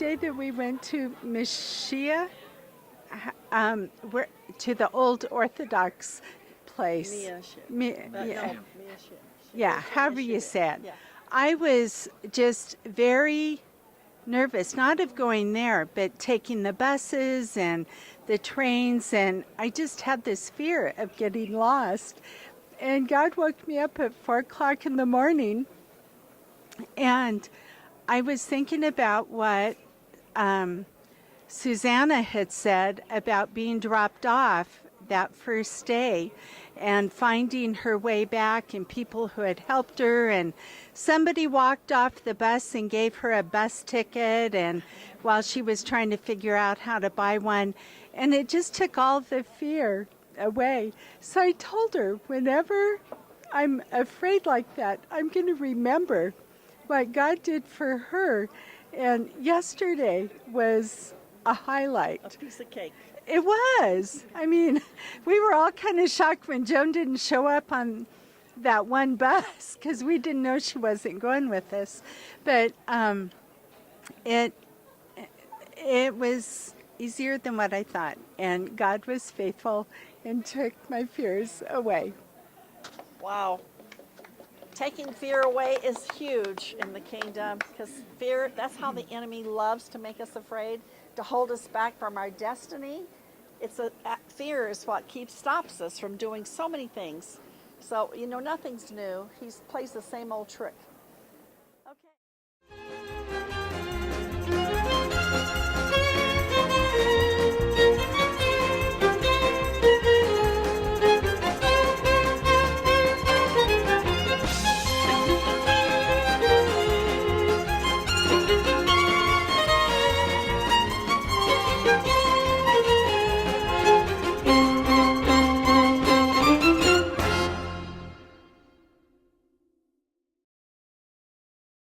day that we went to Mishia, we're to the old Orthodox place. Yeah, yeah, however you say it. Yeah. I was just very nervous, not of going there, but taking the buses and the trains, and I just had this fear of getting lost. And God woke me up at 4 o'clock in the morning, and I was thinking about what Susanna had said about being dropped off that first day and finding her way back and people who had helped her, and somebody walked off the bus and gave her a bus ticket, and while she was trying to figure out how to buy one, and it just took all the fear away. So I told her, whenever I'm afraid like that, I'm going to remember what God did for her. And yesterday was a highlight. A piece of cake. It was. I mean, we were all kind of shocked when Joan didn't show up on that one bus because we didn't know she wasn't going with us. But it was easier than what I thought, and God was faithful and took my fears away. Wow. Taking fear away is huge in the kingdom, because fear, that's how the enemy loves to make us afraid, to hold us back from our destiny. Fear is what stops us from doing so many things. So, nothing's new. He plays the same old trick.